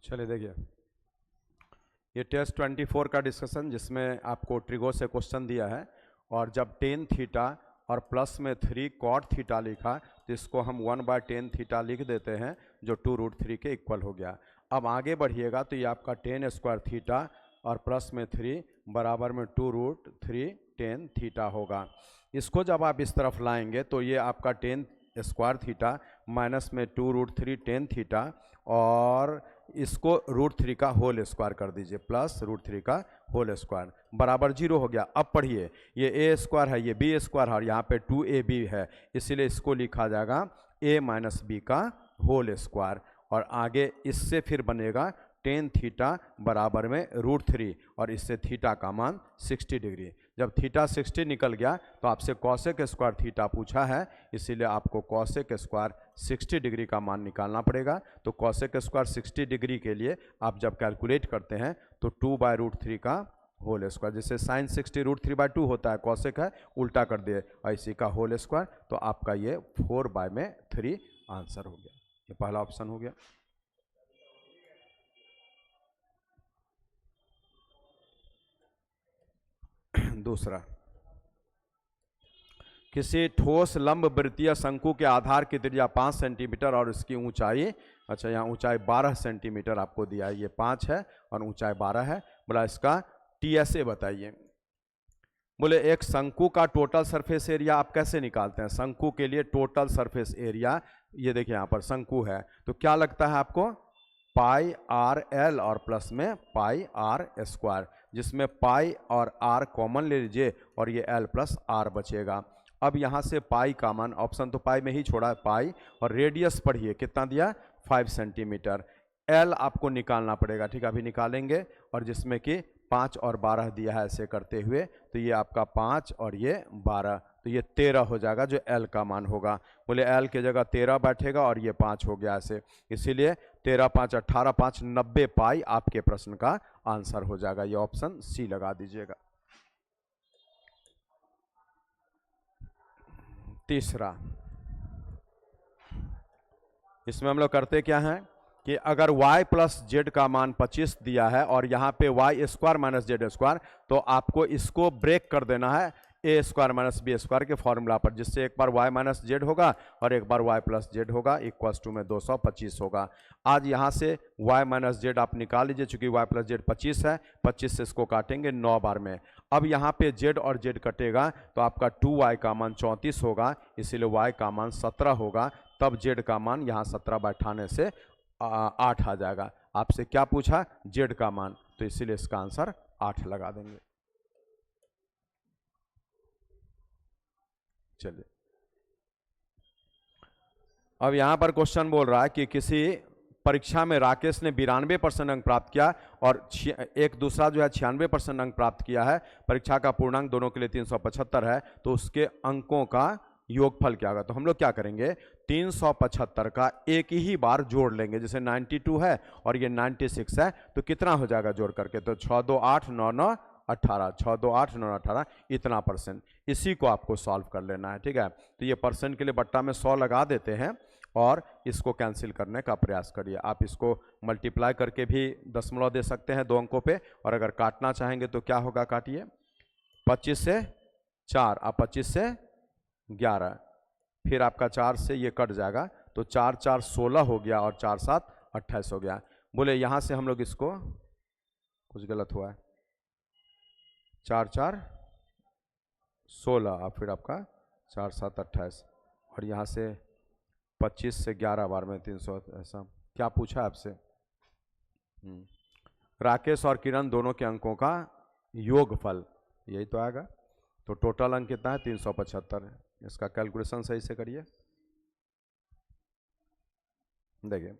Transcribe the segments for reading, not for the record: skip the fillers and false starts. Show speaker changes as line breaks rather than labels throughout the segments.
चलिए देखिए, ये टेस्ट 24 का डिस्कशन जिसमें आपको ट्रिगो से क्वेश्चन दिया है और जब टेन थीटा और प्लस में 3 कॉट थीटा लिखा तो इसको हम 1/10 थीटा लिख देते हैं जो 2√3 के इक्वल हो गया। अब आगे बढ़िएगा तो ये आपका 10 स्क्वायर थीटा और प्लस में 3 बराबर में 2√3 10 थीटा होगा। इसको जब आप इस तरफ लाएंगे तो ये आपका 10 स्क्वायर थीटा माइनस में 2√3 10 थीटा और इसको √3 का होल स्क्वायर कर दीजिए प्लस √3 का होल स्क्वायर बराबर 0 हो गया। अब पढ़िए, ये a स्क्वायर है, ये b स्क्वायर है और यहाँ पे 2ab है, इसीलिए इसको लिखा जाएगा a माइनस बी का होल स्क्वायर और आगे इससे फिर बनेगा 10 थीटा बराबर में √3 और इससे थीटा का मान 60 डिग्री। जब थीटा 60 निकल गया तो आपसे कॉसेक स्क्वायर थीटा पूछा है, इसीलिए आपको कॉसेक स्क्वायर 60 डिग्री का मान निकालना पड़ेगा। तो कॉसेक स्क्वायर 60 डिग्री के लिए आप जब कैलकुलेट करते हैं तो 2/√3 का होल स्क्वायर, जैसे साइन 60 √3/2 होता है, कॉसेक है उल्टा कर दिए और इसी का होल स्क्वायर, तो आपका ये 4/3 आंसर हो गया। ये पहला ऑप्शन हो गया। दूसरा, किसी ठोस लंब वृत्तीय शंकु के आधार की त्रिज्या 5 सेंटीमीटर और इसकी ऊंचाई, अच्छा यहाँ ऊंचाई 12 सेंटीमीटर आपको दिया है, ये 5 है और ऊंचाई 12 है। बोला इसका टीएसए बताइए। बोले एक शंकु का टोटल सरफेस एरिया आप कैसे निकालते हैं? शंकु के लिए टोटल सरफेस एरिया, ये देखिए यहाँ पर शंकु है तो क्या लगता है आपको, πr/l और प्लस में πr², जिसमें पाई और r कॉमन ले लीजिए और ये l प्लस r बचेगा। अब यहाँ से पाई का मान, ऑप्शन तो पाई में ही छोड़ा है, पाई और रेडियस पढ़िए कितना दिया 5 सेंटीमीटर। l आपको निकालना पड़ेगा, ठीक है अभी निकालेंगे, और जिसमें कि 5 और 12 दिया है ऐसे करते हुए, तो ये आपका 5 और ये 12 तो ये 13 हो जाएगा जो l का मान होगा। बोले l की जगह 13 बैठेगा और ये 5 हो गया ऐसे, इसीलिए 13 5 18 5 90 पाई आपके प्रश्न का आंसर हो जाएगा। ये ऑप्शन सी लगा दीजिएगा। तीसरा, इसमें हम लोग करते क्या हैं कि अगर y प्लस जेड का मान 25 दिया है और यहाँ पे y square minus Z square, तो आपको इसको ब्रेक कर देना है a square minus B square के फॉर्मूला पर, जिससे एक बार y माइनस जेड होगा और एक बार y प्लस जेड होगा, इक्वल्स टू में 225 होगा। आज यहाँ से y माइनस जेड आप निकाल लीजिए, चूंकि y प्लस जेड 25 है, 25 से इसको काटेंगे 9 बार में। अब यहाँ पे z और z कटेगा तो आपका 2y का मान 34 होगा, इसीलिए y का मान 17 होगा, तब z का मान यहाँ 17 बैठाने से 8 आ जाएगा। आपसे क्या पूछा, z का मान, तो इसीलिए इसका आंसर 8 लगा देंगे। चलिए, अब यहां पर क्वेश्चन बोल रहा है कि किसी परीक्षा में राकेश ने 92% अंक प्राप्त किया और एक दूसरा जो है 96% अंक प्राप्त किया है। परीक्षा का पूर्णांक दोनों के लिए 375 है, तो उसके अंकों का योगफल क्या होगा? तो हम लोग क्या करेंगे, 375 का एक ही बार जोड़ लेंगे, जैसे 92 है और ये 96 है, तो कितना हो जाएगा जोड़ करके, तो 6 2 8 9 9 18, 6 2 8 9 18, इतना परसेंट, इसी को आपको सॉल्व कर लेना है, ठीक है। तो ये परसेंट के लिए बट्टा में 100 लगा देते हैं और इसको कैंसिल करने का प्रयास करिए। आप इसको मल्टीप्लाई करके भी दशमलव दे सकते हैं 2 अंकों पे, और अगर काटना चाहेंगे तो क्या होगा, काटिए, 25 से 4, आप 25 से 11, फिर आपका 4 से ये कट जाएगा, तो 4 4 16 हो गया और 4 7 28 हो गया। बोले यहाँ से हम लोग इसको, कुछ गलत हुआ है, 4 4 16 और फिर आपका 4 7 28 और यहाँ से 25 से 11 बार में 300, ऐसा क्या पूछा है आपसे? राकेश और किरण दोनों के अंकों का योगफल, यही तो आएगा। तो टोटल अंक कितना है, 375 है। इसका कैलकुलेशन सही से करिए। देखिए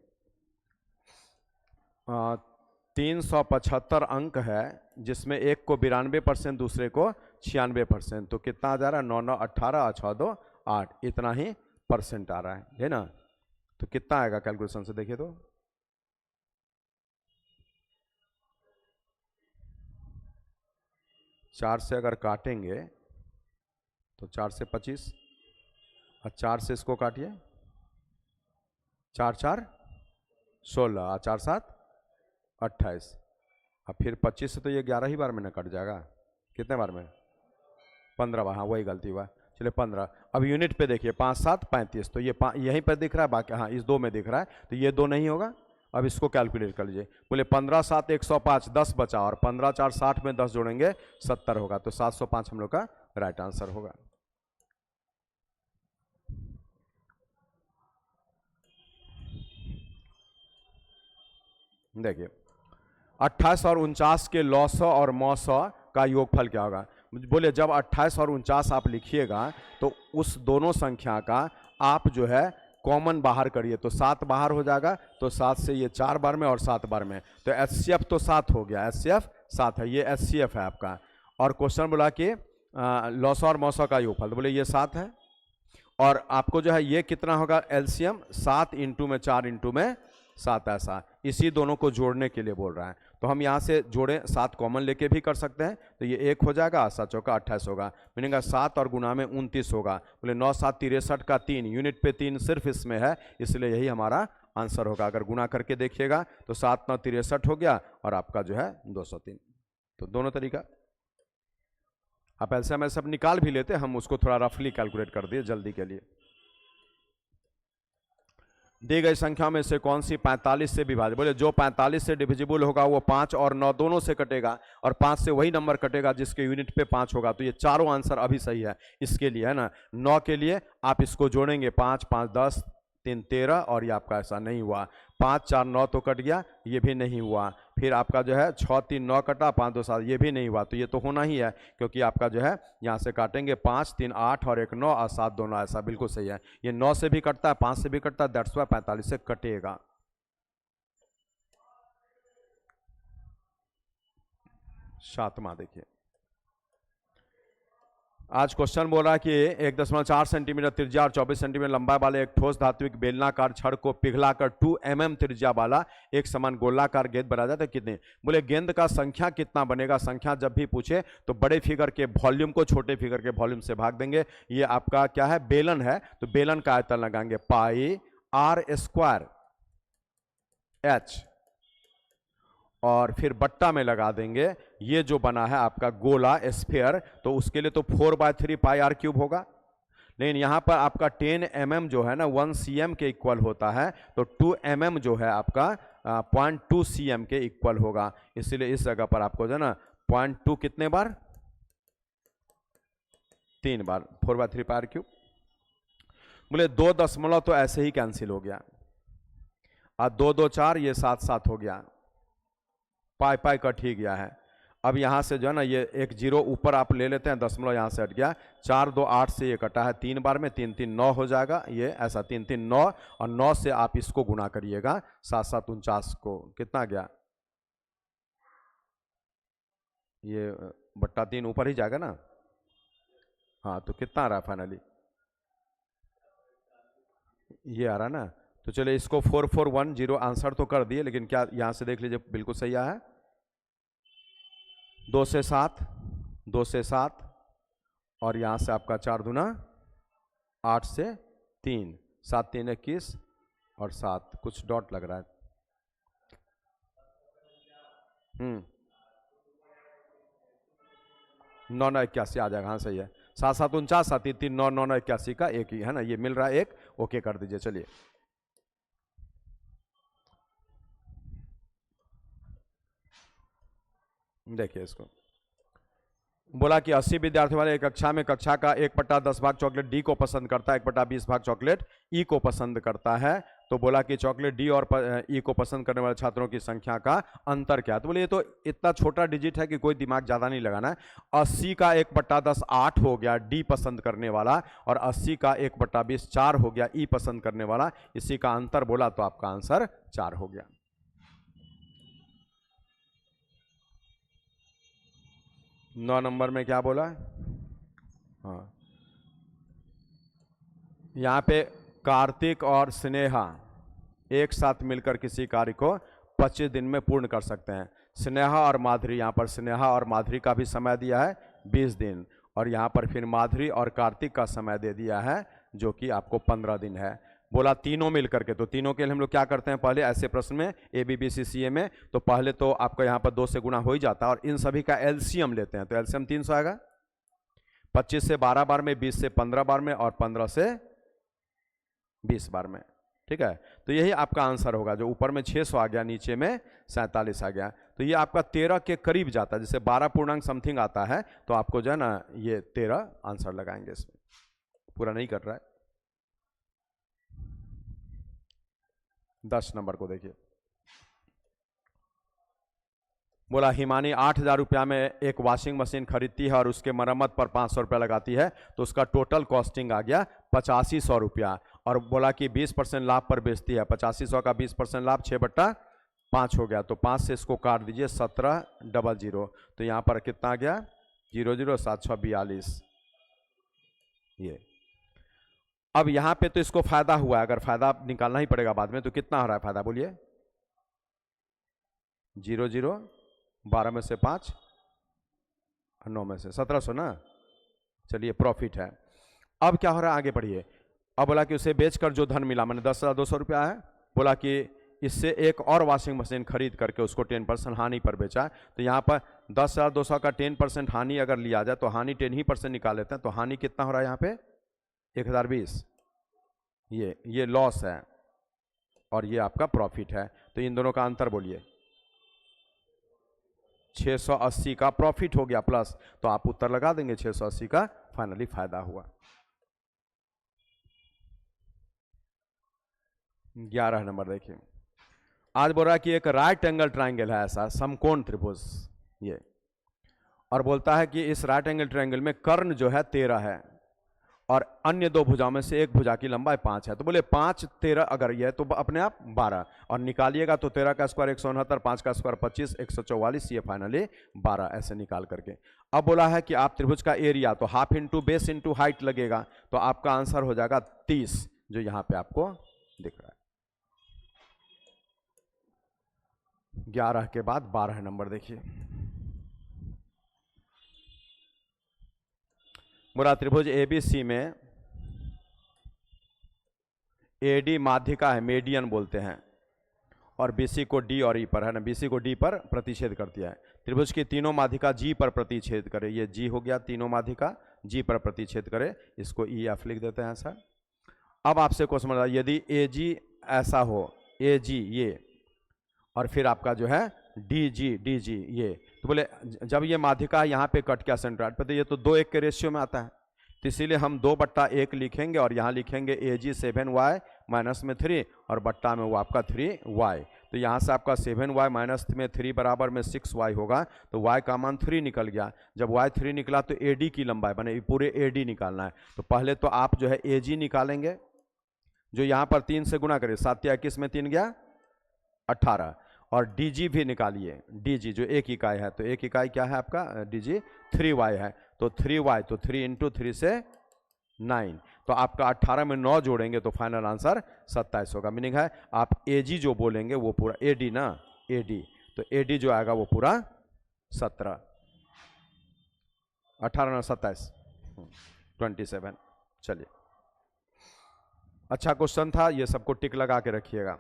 375 अंक है, जिसमें एक को 92%, दूसरे को 96%, तो कितना आ जा रहा है, 9 9 18 6 2 8, इतना ही परसेंट आ रहा है ना। तो कितना आएगा कैलकुलेशन से देखिए, तो 4 से अगर काटेंगे तो 4 से 25 और 4 से इसको काटिए, 4 4 16 और 4 7 28। अब फिर 25 से तो ये 11 ही बार में न कट जाएगा, कितने बार में? 15 बार, हाँ वही गलती हुआ, चलिए 15। अब यूनिट पे देखिए 5 7 35, तो ये यहीं पर दिख रहा है, बाकी हाँ इस 2 में दिख रहा है, तो ये 2 नहीं होगा। अब इसको कैलकुलेट कर लीजिए, बोले 15 7 105, 10 बचा, और 15 4 60 में 10 जोड़ेंगे 70 होगा, तो 705 हम लोग का राइट आंसर होगा। देखिए 28 और 49 के लॉसौ और मौसौ का योगफल क्या होगा? बोले जब 28 और 49 आप लिखिएगा तो उस दोनों संख्या का आप जो है कॉमन बाहर करिए, तो 7 बाहर हो जाएगा, तो 7 से ये 4 बार में और 7 बार में, तो एचसीएफ तो 7 हो गया, एचसीएफ 7 है, ये एचसीएफ है आपका। और क्वेश्चन बोला कि लॉसौ और मौसौ का योगफल, तो बोले ये 7 है, और आपको जो है ये कितना होगा एलसीएम? 7 इंटू में 4 इंटू में 7, ऐसा इसी दोनों को जोड़ने के लिए बोल रहा है। तो हम यहाँ से जोड़ें, 7 कॉमन लेके भी कर सकते हैं, तो ये 1 हो जाएगा, 7 चौका 28 होगा, मीनिंग 7 और गुना में 29 होगा। बोले 9 7 63 का 3, यूनिट पे 3 सिर्फ इसमें है, इसलिए यही हमारा आंसर होगा। अगर गुना करके देखिएगा तो 7 9 63 हो गया, और आपका जो है 203। तो दोनों तरीका आप ऐसे में सब निकाल भी लेते, हम उसको थोड़ा रफली कैलकुलेट कर दिए जल्दी के लिए। दी गई संख्या में से कौन सी 45 से विभाजित? बोले जो 45 से डिविजिबल होगा वो 5 और 9 दोनों से कटेगा, और 5 से वही नंबर कटेगा जिसके यूनिट पे 5 होगा, तो ये चारों आंसर अभी सही है इसके लिए, है ना। 9 के लिए आप इसको जोड़ेंगे, 5 5 10 3 13, और ये आपका ऐसा नहीं हुआ। 5 4 9 तो कट गया, ये भी नहीं हुआ। फिर आपका जो है 6 3 9 कटा, 5 2 7, ये भी नहीं हुआ, तो ये तो होना ही है, क्योंकि आपका जो है यहाँ से काटेंगे 5 3 8 और 1 9 और 7 दोनों, ऐसा बिल्कुल सही है। ये 9 से भी कटता है, 5 से भी कटता है, दैट्स वाई 45 से कटेगा। सातवां देखिए, आज क्वेश्चन बोल रहा है कि 1.4 सेंटीमीटर त्रिज्या और 24 सेंटीमीटर लंबाई वाले एक ठोस धात्विक बेलनाकार छड़ को पिघलाकर 2 mm त्रिज्या वाला एक समान गोलाकार गेंद बनाया जाता है, कितने? बोले गेंद का संख्या कितना बनेगा? संख्या जब भी पूछे तो बड़े फिगर के वॉल्यूम को छोटे फिगर के वॉल्यूम से भाग देंगे। ये आपका क्या है? बेलन है, तो बेलन का आयतन लगाएंगे पाई आर स्क्वायर एच, और फिर बट्टा में लगा देंगे ये जो बना है आपका गोला स्फीयर, तो उसके लिए तो 4/3 पाई आर क्यूब होगा। लेकिन यहाँ पर आपका 10 mm जो है ना 1 cm के इक्वल होता है, तो 2 mm जो है आपका 0.2 cm के इक्वल होगा, इसलिए इस जगह पर आपको जो है ना 0.2 कितने बार? 3 बार, 4/3 पाई आर क्यूब। बोले 2 दशमलव तो ऐसे ही कैंसिल हो गया, और 2 2 4, ये 7 7 हो गया, पाई पाई कट ही गया है। अब यहाँ से जो है ना ये एक जीरो ऊपर आप ले लेते हैं, दशमलव यहाँ से हट गया, 4 2 8 से ये कटा है 3 बार में, 3 3 9 हो जाएगा, ये ऐसा 3 3 9, और 9 से आप इसको गुना करिएगा, 7 7 49 को कितना गया? ये बट्टा 3 ऊपर ही जाएगा ना, हाँ, तो कितना आ रहा है फाइनली? ये आ रहा ना। तो चलिए इसको 4410 आंसर तो कर दिए, लेकिन क्या यहां से देख लीजिए बिल्कुल सही आया है। 2 से 7, 2 से 7, और यहां से आपका 4 दूना 8 से 3, 7 3 21, और 7 कुछ डॉट लग रहा है। 9 9 81 आ जाएगा, हाँ सही है। 7 7 49, 7 3 3 9 9 9 81 का एक ही है ना, ये मिल रहा है एक, ओके कर दीजिए। चलिए देखिए इसको, बोला कि 80 विद्यार्थी वाले एक कक्षा में कक्षा का 1/10 भाग चॉकलेट डी को पसंद करता है, 1/20 भाग चॉकलेट ई को पसंद करता है, तो बोला कि चॉकलेट डी और ई को पसंद करने वाले छात्रों की संख्या का अंतर क्या है? तो बोले ये तो इतना छोटा डिजिट है कि कोई दिमाग ज़्यादा नहीं लगाना है। 80 का 1/10 8 हो गया डी पसंद करने वाला, और 80 का 1/20 4 हो गया ई पसंद करने वाला, इसी का अंतर बोला, तो आपका आंसर 4 हो गया। 9 नंबर में क्या बोला? हाँ, यहाँ पे कार्तिक और स्नेहा एक साथ मिलकर किसी कार्य को 25 दिन में पूर्ण कर सकते हैं। स्नेहा और माधुरी, यहाँ पर स्नेहा और माधुरी का भी समय दिया है 20 दिन, और यहाँ पर फिर माधुरी और कार्तिक का समय दे दिया है जो कि आपको 15 दिन है। बोला तीनों मिल करके, तो तीनों के लिए हम लोग क्या करते हैं पहले ऐसे प्रश्न में ABBCCA में, तो पहले तो आपका यहाँ पर 2 से गुना हो ही जाता है और इन सभी का एलसीएम लेते हैं, तो एलसीएम 300 आएगा। 25 से 12 बार में, 20 से 15 बार में और 15 से 20 बार में, ठीक है। तो यही आपका आंसर होगा, जो ऊपर में 600 आ गया, नीचे में 47 आ गया, तो ये आपका 13 के करीब जाता है। जैसे 12 पूर्णांक समथिंग आता है तो आपको जो है ना ये 13 आंसर लगाएंगे इसमें, पूरा नहीं कर रहा है। 10 नंबर को देखिए, बोला हिमानी 8,000 रुपया में एक वॉशिंग मशीन खरीदती है और उसके मरम्मत पर 500 रुपया लगाती है, तो उसका टोटल कॉस्टिंग आ गया 8500 रुपया। और बोला कि 20% लाभ पर बेचती है, 8500 का 20% लाभ 6/5 हो गया, तो 5 से इसको काट दीजिए 1700, तो यहाँ पर कितना आ गया 00742। ये अब यहाँ पे तो इसको फायदा हुआ है, अगर फायदा निकालना ही पड़ेगा बाद में, तो कितना हो रहा है फायदा बोलिए, 00 12 में से 5 और 9 में से 1700 ना, चलिए प्रॉफिट है। अब क्या हो रहा है आगे बढ़िए, अब बोला कि उसे बेचकर जो धन मिला, मैंने 10,200 रुपया है, बोला कि इससे एक और वॉशिंग मशीन खरीद करके उसको 10% हानि पर बेचा, तो यहाँ पर 10,200 का 10% हानि अगर लिया जाए तो हानि 10% निकाल लेते हैं, तो हानि कितना हो रहा है यहाँ पे 1020, ये लॉस है और ये आपका प्रॉफिट है, तो इन दोनों का अंतर बोलिए, 680 का प्रॉफिट हो गया प्लस, तो आप उत्तर लगा देंगे 680 का फाइनली फायदा हुआ। 11 नंबर देखिए, आज बोल रहा है कि एक राइट एंगल ट्राइंगल है, ऐसा समकोण त्रिभुज ये, और बोलता है कि इस राइट एंगल ट्राइंगल में कर्ण जो है 13 है और अन्य 2 भुजाओं में से एक भुजा की लंबाई 5 है, तो बोले 5 13 अगर ये है तो अपने आप 12, और निकालिएगा तो 13 का स्क्वायर 169, 5 का स्क्वायर 25, 144, ये फाइनली 12 ऐसे निकाल करके। अब बोला है कि आप त्रिभुज का एरिया, तो half into base into height लगेगा, तो आपका आंसर हो जाएगा 30, जो यहाँ पे आपको दिख रहा है। 11 के बाद 12 नंबर देखिए, बोला त्रिभुज ABC में AD माध्यिका है, मेडियन बोलते हैं, और BC को D और E पर है ना, BC को D पर प्रतिच्छेद करती है। त्रिभुज की तीनों माध्यिका G पर प्रतिच्छेद करे, ये G हो गया, तीनों माध्यिका G पर प्रतिच्छेद करे, इसको EF लिख देते हैं सर। अब आपसे क्वेश्चन बता, यदि AG ऐसा हो, AG ये, और फिर आपका जो है DG ये, तो बोले जब ये माध्यिका यहाँ पे कट गया सेंट्रॉइड पे, तो ये तो 2:1 के रेशियो में आता है, तो इसीलिए हम 2/1 लिखेंगे और यहाँ लिखेंगे AG 7y माइनस में 3 और बट्टा में वो आपका 3y, तो यहाँ से आपका 7y माइनस में 3 बराबर में 6y होगा, तो y का मान 3 निकल गया। जब y 3 निकला तो AD की लंबाई बने, पूरे AD निकालना है, तो पहले तो आप जो है AG निकालेंगे, जो यहाँ पर 3 से गुना करें, 7 या 21 में 3 गया 18, और DG भी निकालिए, DG जो एक इकाई है, तो एक इकाई क्या है आपका DG 3y है, तो 3y, तो 3 इंटू 3 से 9, तो आपका 18 में 9 जोड़ेंगे तो फाइनल आंसर 27 होगा। मीनिंग है आप AG जो बोलेंगे वो पूरा AD ना, AD, तो AD जो आएगा वो पूरा 17, 18 27 27। चलिए अच्छा क्वेश्चन था, ये सबको टिक लगा के रखिएगा।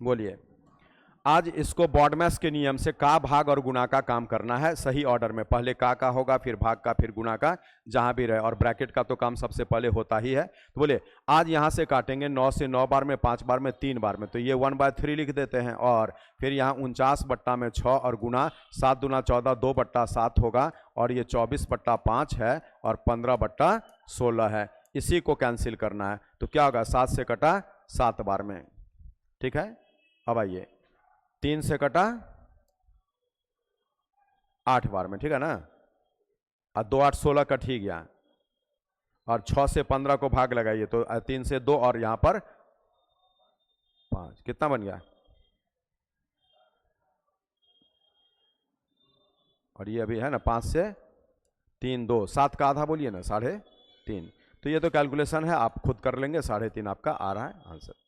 बोलिए, आज इसको बॉडमैस के नियम से का भाग और गुणा का काम करना है, सही ऑर्डर में, पहले का होगा, फिर भाग का, फिर गुणा का, जहां भी रहे, और ब्रैकेट का तो काम सबसे पहले होता ही है। तो बोले आज यहां से काटेंगे 9 से 9 बार में, 5 बार में, 3 बार में, तो ये 1/3 लिख देते हैं, और फिर यहाँ 49/6 और गुणा 7 दूना 14 2/7 होगा, और ये 24/5 है और 15/16 है, इसी को कैंसिल करना है, तो क्या होगा 7 से कटा 7 बार में, ठीक है। अब आइए 3 से कटा 8 बार में, ठीक है ना, और 2 8 16 कट ही गया, और 6 से 15 को भाग लगाइए, तो 3 से 2 और यहां पर 5, कितना बन गया, और ये अभी है ना 5 से 3 2, 7 का आधा बोलिए ना 3.5, तो ये तो कैलकुलेशन है, आप खुद कर लेंगे, 3.5 आपका आ रहा है आंसर।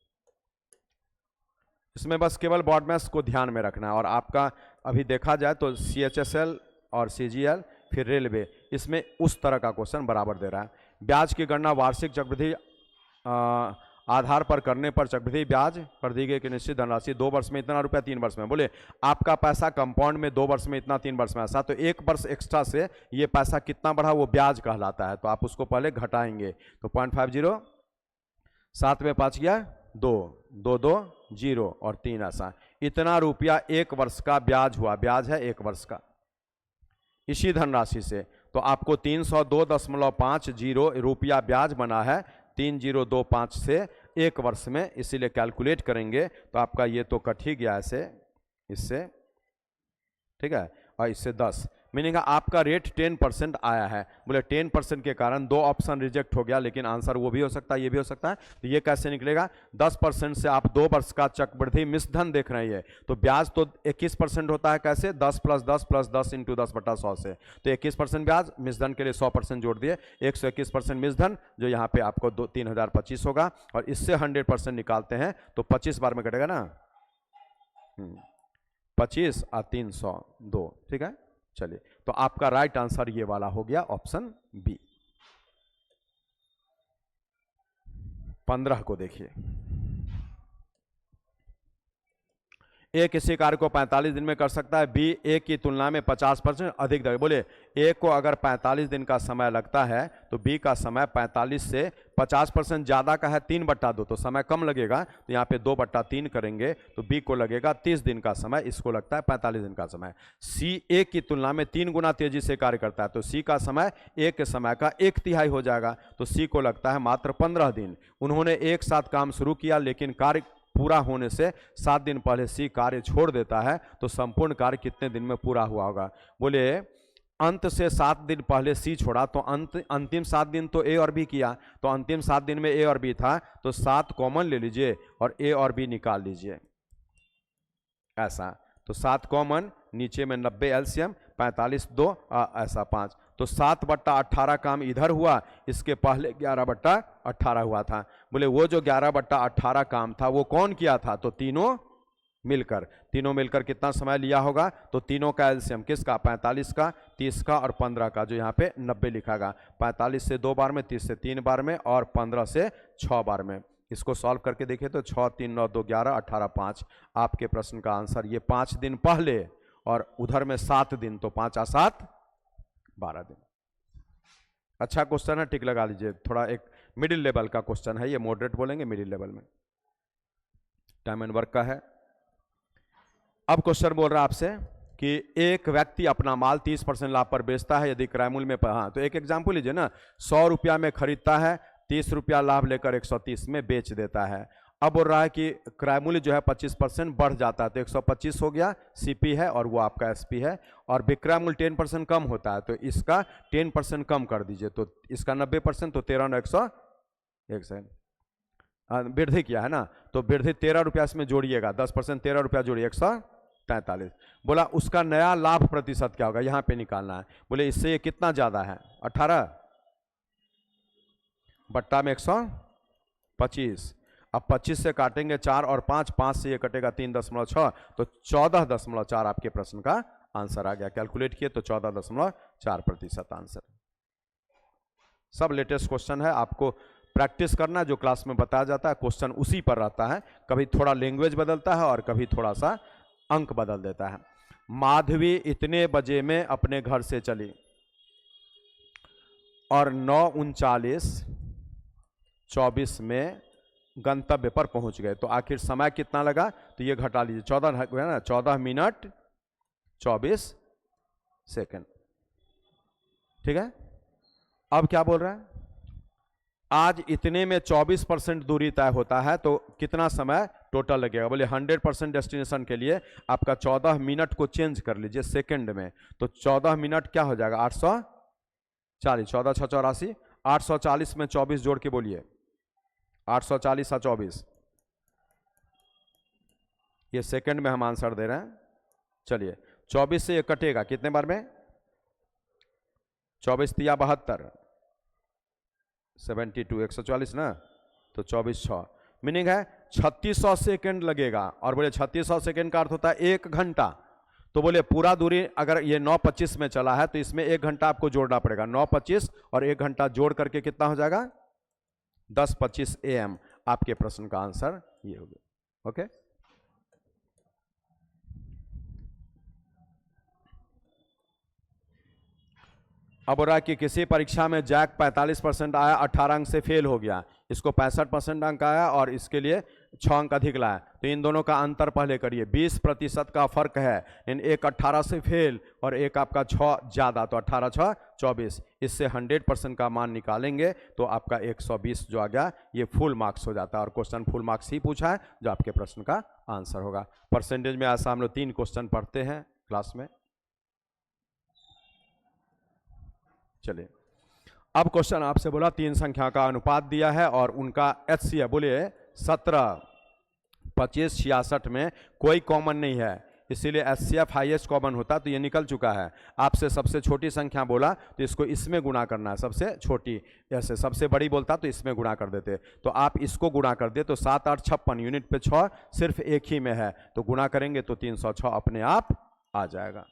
इसमें बस केवल बॉडमैस को ध्यान में रखना है, और आपका अभी देखा जाए तो CHSL और CGL फिर रेलवे, इसमें उस तरह का क्वेश्चन बराबर दे रहा है। ब्याज की गणना वार्षिक चक्रवृद्धि आधार पर करने पर चक्रवृद्धि ब्याज पर दी गई कि निश्चित धनराशि 2 वर्ष में इतना रुपया 3 वर्ष में। बोले आपका पैसा कंपाउंड में 2 वर्ष में इतना 3 वर्ष में ऐसा, तो 1 वर्ष एक्स्ट्रा से ये पैसा कितना बढ़ा वो ब्याज कहलाता है। तो आप उसको पहले घटाएंगे तो 0.50, 7 में 5 गया 2, 2 2 0 और 3 ऐसा, इतना रुपया 1 वर्ष का ब्याज हुआ, ब्याज है 1 वर्ष का। इसी धनराशि से तो आपको 302.50 रुपया ब्याज बना है 3025 से 1 वर्ष में, इसीलिए कैलकुलेट करेंगे तो आपका ये तो कट ही गया ऐसे, इससे ठीक है, और इससे 10, मीनिंग आपका रेट 10% आया है। बोले 10% के कारण 2 ऑप्शन रिजेक्ट हो गया, लेकिन आंसर वो भी हो सकता है ये भी हो सकता है। तो ये कैसे निकलेगा, 10% से आप 2 वर्ष का चक्रवृद्धि मिश्रधन देख रहे हैं, तो ब्याज तो 21% होता है, कैसे 10 + 10 + 10 × 10/100 से, तो 21% ब्याज, मिश्रधन के लिए 100% जोड़ दिए, 121% मिश्रधन जो यहाँ पे आपको 3025 होगा, और इससे 100% निकालते हैं तो 25 बार में कटेगा ना, 25 और 302, ठीक है। चलिए तो आपका राइट आंसर ये वाला हो गया ऑप्शन बी। 15 को देखिए, ए किसी कार्य को 45 दिन में कर सकता है, बी ए की तुलना में 50% अधिक दर। बोले ए को अगर 45 दिन का समय लगता है तो बी का समय 45 से 50% ज़्यादा का है, 3/2 तो समय कम लगेगा, तो यहाँ पे 2/3 करेंगे तो बी को लगेगा 30 दिन का समय, इसको लगता है 45 दिन का समय। सी ए की तुलना में 3 गुना तेजी से कार्य करता है, तो सी का समय ए के समय का 1/3 हो जाएगा, तो सी को लगता है मात्र 15 दिन। उन्होंने एक साथ काम शुरू किया, लेकिन कार्य पूरा होने से 7 दिन पहले सी कार्य छोड़ देता है, तो संपूर्ण कार्य कितने दिन में पूरा हुआ होगा। बोले अंत से 7 दिन पहले सी छोड़ा, तो अंतिम 7 दिन तो ए और बी किया, तो अंतिम 7 दिन में ए और बी था, तो 7 कॉमन ले लीजिए और ए और बी निकाल लीजिए ऐसा, तो 7 कॉमन, नीचे में 90 एलसीएम, 45 2 ऐसा 5, तो 7/18 काम इधर हुआ, इसके पहले 11/18 हुआ था। बोले वो जो 11/18 काम था वो कौन किया था, तो तीनों मिलकर कितना समय लिया होगा, तो तीनों का एलसीएम किसका, 45 का, 30 का और 15 का, जो यहाँ पे 90 लिखागा। 45 से 2 बार में, 30 से 3 बार में और 15 से 6 बार में। इसको सॉल्व करके देखिए तो 6 3 9 2 11 18 5, आपके प्रश्न का आंसर ये 5 दिन पहले, और उधर में 7 दिन, तो 5 और 7 12 दिन। अच्छा क्वेश्चन है, टिक लगा लीजिए, थोड़ा एक मिडिल लेवल का क्वेश्चन है, ये मॉडरेट बोलेंगे, मिडिल लेवल में टाइम एंड वर्क का है। अब क्वेश्चन बोल रहा है आपसे कि एक व्यक्ति अपना माल 30% लाभ पर बेचता है, यदि क्रय मूल्य में, हाँ तो एक एग्जाम्पल लीजिए ना, 100 रुपया में खरीदता है, 30 रुपया लाभ लेकर 130 में बेच देता है। अब बोल रहा है कि क्रय मूल्य जो है 25% बढ़ जाता है, तो 125 हो गया, सीपी है और वो आपका एसपी है, और विक्रय मूल्य 10% कम होता है, तो इसका 10% कम कर दीजिए, तो इसका 90%, तो 13 9 101 से वृद्धि किया है ना, तो वृद्धि 13 रुपया इसमें जोड़िएगा, 10% 13 रुपया जोड़िए 143। बोला उसका नया लाभ प्रतिशत क्या होगा, यहाँ पे निकालना है। बोले इससे ये कितना ज्यादा है, 18 बट्टा में 125, अब 25 से काटेंगे 4 और 5, 5 से ये कटेगा 3.6, तो 14.4 आपके प्रश्न का आंसर आ गया। कैलकुलेट किए तो 14.4% आंसर। सब लेटेस्ट क्वेश्चन है, आपको प्रैक्टिस करना, जो क्लास में बताया जाता है क्वेश्चन उसी पर रहता है, कभी थोड़ा लैंग्वेज बदलता है और कभी थोड़ा सा अंक बदल देता है। माधवी इतने बजे में अपने घर से चली और 9:39:24 में गंतव्य पर पहुंच गए, तो आखिर समय कितना लगा, तो ये घटा लीजिए, 14 है ना, 14 मिनट 24 सेकंड, ठीक है। अब क्या बोल रहा है, आज इतने में 24% दूरी तय होता है, तो कितना समय टोटल लगेगा। बोले 100% डेस्टिनेशन के लिए आपका 14 मिनट को चेंज कर लीजिए सेकंड में, तो 14 मिनट क्या हो जाएगा, 840, 14 6 84, 840 में 24 जोड़ के बोलिए, 840 और 24, ये सेकंड में हम आंसर दे रहे हैं। चलिए 24 से ये कटेगा कितने बार में, 24 तिया 72, 72 140 ना, तो 24 6, मीनिंग है 3600 सेकंड लगेगा। और बोले 3600 सेकंड का अर्थ होता है 1 घंटा, तो बोले पूरा दूरी अगर ये 9:25 में चला है तो इसमें 1 घंटा आपको जोड़ना पड़ेगा। 9:25 और 1 घंटा जोड़ करके कितना हो जाएगा? 10:25 AM। आपके प्रश्न का आंसर ये हो गया। ओके, अब हो रहा है कि किसी परीक्षा में जैक 45% आया, 18 अंक से फेल हो गया, इसको 65% अंक आया और इसके लिए 6 अंक अधिक लाया, तो इन दोनों का अंतर पहले करिए। 20% का फर्क है, इन एक 18 से फेल और एक आपका 6 ज्यादा, तो 18 6 24। इससे 100% का मान निकालेंगे तो आपका 120 जो आ गया ये फुल मार्क्स हो जाता है। और क्वेश्चन फुल मार्क्स ही पूछा है जो आपके प्रश्न का आंसर होगा। परसेंटेज में ऐसा हम लोग 3 क्वेश्चन पढ़ते हैं क्लास में। चलिए, अब क्वेश्चन आपसे बोला 3 संख्या का अनुपात दिया है और उनका HCF बोलिए 17, 25, 66 में कोई कॉमन नहीं है, इसीलिए HCF हाईएस्ट कॉमन होता, तो ये निकल चुका है। आपसे सबसे छोटी संख्या बोला तो इसको इसमें गुणा करना है, सबसे छोटी, ऐसे सबसे बड़ी बोलता तो इसमें गुणा कर देते, तो आप इसको गुणा कर दे तो 7 8 56 यूनिट पे 6 सिर्फ एक ही में है, तो गुणा करेंगे तो 306 अपने आप आ जाएगा।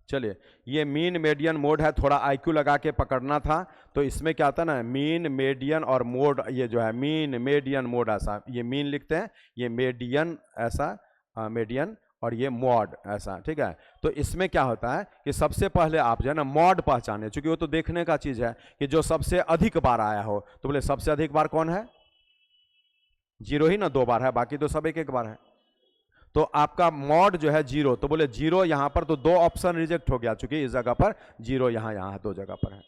चलिए, ये मीन मीडियन मोड है, थोड़ा IQ लगा के पकड़ना था, तो इसमें क्या आता है ना, मीन मीडियन और मोड, ये जो है मीन मीडियन मोड ऐसा, ये मीन लिखते हैं, ये मीडियन ऐसा, मीडियन और ये मॉड ऐसा, ठीक है। तो इसमें क्या होता है कि सबसे पहले आप जो है ना मॉड पहचाने, चूंकि वो तो देखने का चीज है कि जो सबसे अधिक बार आया हो, तो बोले सबसे अधिक बार कौन है? 0 ही ना, 2 बार है, बाकी तो सब 1 1 बार है। तो आपका मॉड जो है 0, तो बोले 0 यहां पर, तो 2 ऑप्शन रिजेक्ट हो गया, चूंकि इस जगह पर 0 यहां 2 जगह पर है।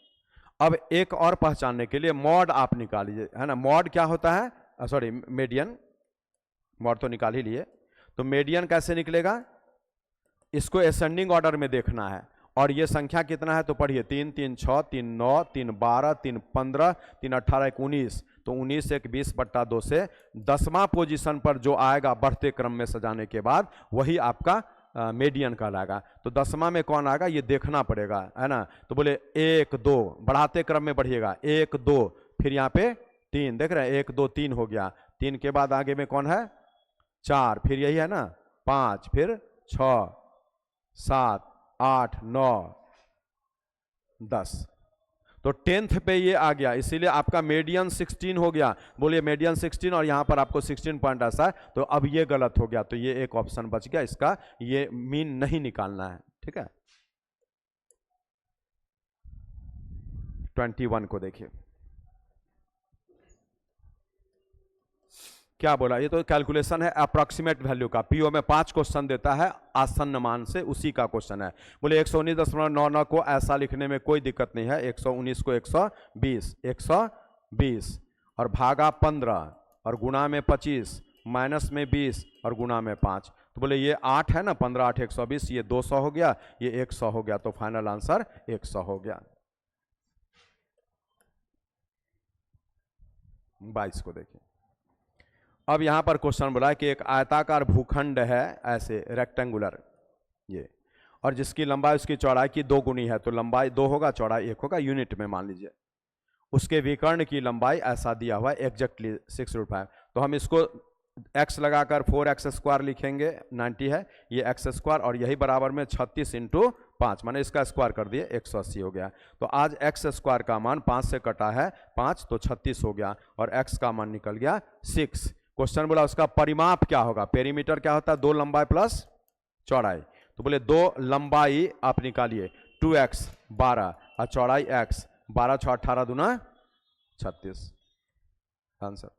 अब एक और पहचानने के लिए मॉड आप निकाल लीजिए, है ना। मॉड क्या होता है, सॉरी मीडियन, मॉड तो निकाल ही लिए, तो मीडियन कैसे निकलेगा? इसको असेंडिंग ऑर्डर में देखना है, और ये संख्या कितना है तो पढ़िए, 3 3 6 3 9 3 12 3 15 3 18 1 19, तो 19 1 20/2 से 10वां पोजीशन पर जो आएगा बढ़ते क्रम में सजाने के बाद वही आपका मीडियन कहलाएगा। तो 10वां में कौन आएगा ये देखना पड़ेगा, है ना। तो बोले 1 2, बढ़ाते क्रम में बढ़िएगा, 1 2, फिर यहाँ पे 3, देख रहे हैं 1 2 3 हो गया, 3 के बाद आगे में कौन है? 4, फिर यही है ना 5, फिर 6 7 8 9 10, तो 10th पे ये आ गया, इसीलिए आपका मीडियन 16 हो गया। बोलिए मीडियन 16 और यहां पर आपको 16 पॉइंट ऐसा है, तो अब ये गलत हो गया, तो ये एक ऑप्शन बच गया, इसका ये मीन नहीं निकालना है, ठीक है। 21 को देखिए क्या बोला, ये तो कैलकुलेशन है अप्रॉक्सीमेट वैल्यू का, पीओ में 5 क्वेश्चन देता है आसन्न मान से, उसी का क्वेश्चन है। बोले 119.99 को ऐसा लिखने में कोई दिक्कत नहीं है, 119 को 120 और भागा 15 और गुणा में 25 माइनस में 20 और गुणा में 5, तो बोले ये 8 है ना, 15 8 120, ये 200 हो गया, ये 100 हो गया, तो फाइनल आंसर 100 हो गया। 22 को देखिए, अब यहां पर क्वेश्चन बोला है कि एक आयताकार भूखंड है ऐसे रेक्टेंगुलर ये, और जिसकी लंबाई उसकी चौड़ाई की 2 गुनी है, तो लंबाई 2 होगा चौड़ाई 1 होगा, यूनिट में मान लीजिए। उसके विकर्ण की लंबाई ऐसा दिया हुआ है एग्जैक्टली 6√5, तो हम इसको x लगाकर 4x² लिखेंगे, 90 है, ये x² और यही बराबर में 36 × 5, माने इसका स्क्वायर कर दिए 180 हो गया। तो आज x² का मान 5 से कटा है 5, तो 36 हो गया, और x का मान निकल गया 6। क्वेश्चन बोला उसका परिमाप क्या होगा, पेरीमीटर क्या होता है, 2 लंबाई प्लस चौड़ाई, तो बोले 2 लंबाई आप निकालिए 2x 12 और चौड़ाई x, 12 6 18 दूना 36, आंसर।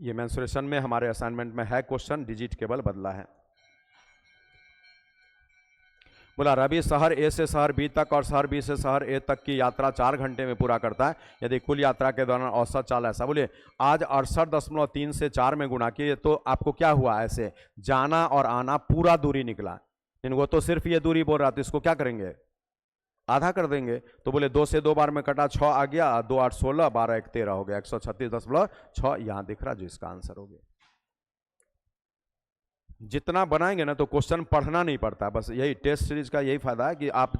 ये मेंसुरेशन में हमारे असाइनमेंट में है क्वेश्चन, डिजिट केवल बदला है। बोला रवि शहर ए से शहर बी तक और शहर बी से शहर ए तक की यात्रा 4 घंटे में पूरा करता है, यदि कुल यात्रा के दौरान औसत चाल ऐसा, बोलिए आज 68.3 से 4 में गुणा किए तो आपको क्या हुआ, ऐसे जाना और आना पूरा दूरी निकला, इनको तो सिर्फ ये दूरी बोल रहा, तो इसको क्या करेंगे, आधा कर देंगे, तो बोले 2 से 2 बार में कटा 6 आ गया, 2 8 16 12 1 13 हो गया, 136.6 यहां दिख रहा, जो इसका आंसर हो गया। जितना बनाएंगे ना तो क्वेश्चन पढ़ना नहीं पड़ता, बस यही टेस्ट सीरीज का यही फायदा है कि आप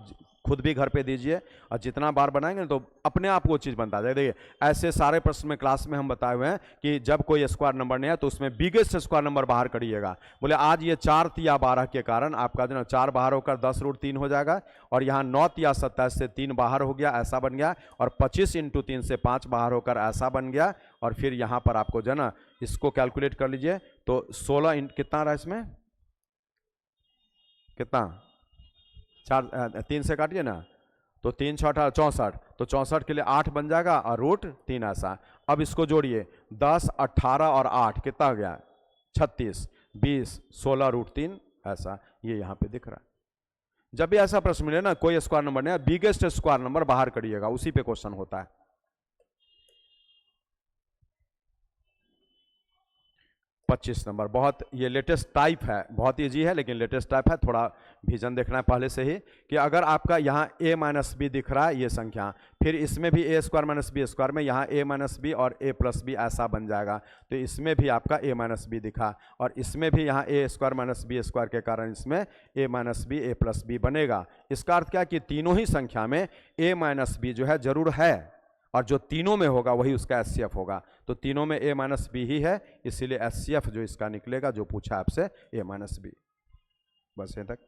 खुद भी घर पे दीजिए, और जितना बार बनाएंगे तो अपने आप वो चीज़ बनता है। देखिए ऐसे सारे प्रश्न में क्लास में हम बताए हुए हैं कि जब कोई स्क्वायर नंबर नहीं है तो उसमें बिगेस्ट स्क्वायर नंबर बाहर करिएगा। बोले आज ये 4 तिया 12 के कारण आपका जो ना 4 बाहर होकर 10√3 हो जाएगा, और यहाँ 9 तिया 27 से 3 बाहर हो गया, ऐसा बन गया, और 25 × 3 से 5 बाहर होकर ऐसा बन गया। और फिर यहाँ पर आपको जो ना इसको कैलकुलेट कर लीजिए तो 16 कितना रहा इसमें, कितना 3 से काटिए ना, तो 3 × 6 = 64, तो 64 के लिए 8 बन जाएगा और √3 ऐसा। अब इसको जोड़िए 10, 18 और 8 कितना हो गया 36, 20, 16 √3 ऐसा, ये यहाँ पे दिख रहा है। जब भी ऐसा प्रश्न मिले ना कोई स्क्वायर नंबर नहीं है, बिगेस्ट स्क्वायर नंबर बाहर करिएगा, उसी पे क्वेश्चन होता है। 25 नंबर बहुत ये लेटेस्ट टाइप है, बहुत इजी है लेकिन लेटेस्ट टाइप है, थोड़ा विजन देखना है पहले से ही कि अगर आपका यहाँ a - b दिख रहा है ये संख्या, फिर इसमें भी a² - b² में यहाँ a - b और a + b ऐसा बन जाएगा, तो इसमें भी आपका a - b दिखा, और इसमें भी यहाँ a² - b² के कारण इसमें a - b a + b बनेगा। इसका अर्थ क्या कि तीनों ही संख्या में a - b जो है जरूर है, और जो तीनों में होगा वही उसका HCF होगा, तो तीनों में a - b ही है, इसीलिए HCF जो इसका निकलेगा जो पूछा आपसे a - b। बस यहाँ तक।